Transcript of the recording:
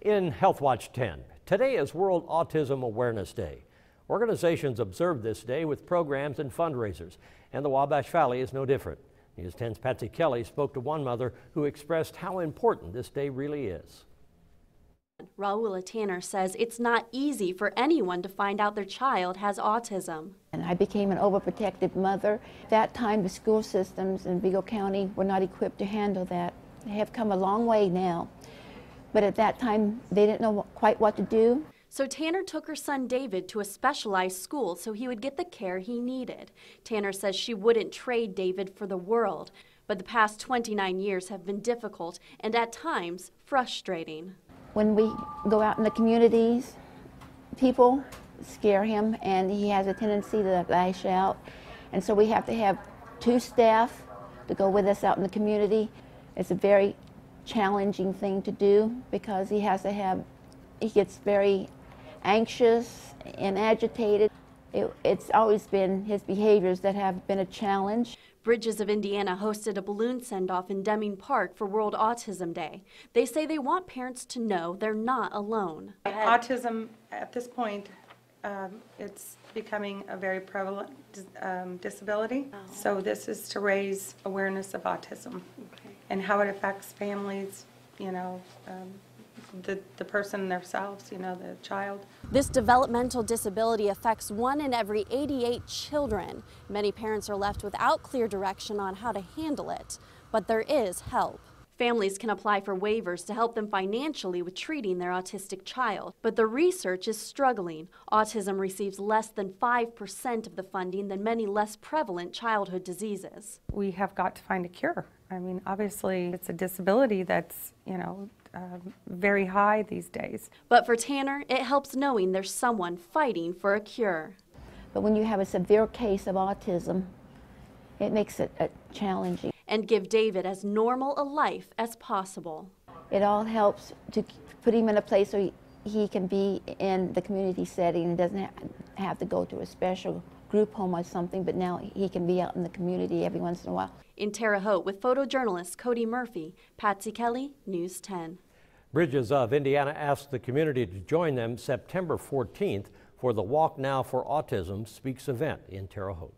In Health Watch 10, today is World Autism Awareness Day. Organizations observe this day with programs and fundraisers, and the Wabash Valley is no different. News 10's Patsy Kelly spoke to one mother who expressed how important this day really is. Raula Tanner says it's not easy for anyone to find out their child has autism. And I became an overprotective mother. At that time, the school systems in Vigo County were not equipped to handle that. They have come a long way now, but at that time, they didn't know quite what to do. So Tanner took her son David to a specialized school so he would get the care he needed. Tanner says she wouldn't trade David for the world, but the past 29 years have been difficult and at times frustrating. When we go out in the communities, people scare him and he has a tendency to lash out. And so we have to have 2 staff to go with us out in the community. It's a very challenging thing to do because he gets very anxious and agitated. It's always been his behaviors that have been a challenge. Bridges of Indiana hosted a balloon send-off in Deming Park for World Autism Day. They say they want parents to know they're not alone. Autism, at this point, it's becoming a very prevalent disability. Oh. So this is to raise awareness of autism and how it affects families, you know, the person themselves, you know, the child. This developmental disability affects 1 in every 88 children. Many parents are left without clear direction on how to handle it, but there is help. Families can apply for waivers to help them financially with treating their autistic child, but the research is struggling. Autism receives less than 5% of the funding than many less prevalent childhood diseases. We have got to find a cure. I mean, obviously, it's a disability that's, you know, very high these days. But for Tanner, it helps knowing there's someone fighting for a cure. But when you have a severe case of autism, it makes it challenging. And give David as normal a life as possible. It all helps to put him in a place where he can be in the community setting and doesn't have to go to a special group home or something, but now he can be out in the community every once in a while. In Terre Haute with photojournalist Cody Murphy, Patsy Kelly, News 10. Bridges of Indiana asked the community to join them September 14th for the Walk Now for Autism Speaks event in Terre Haute.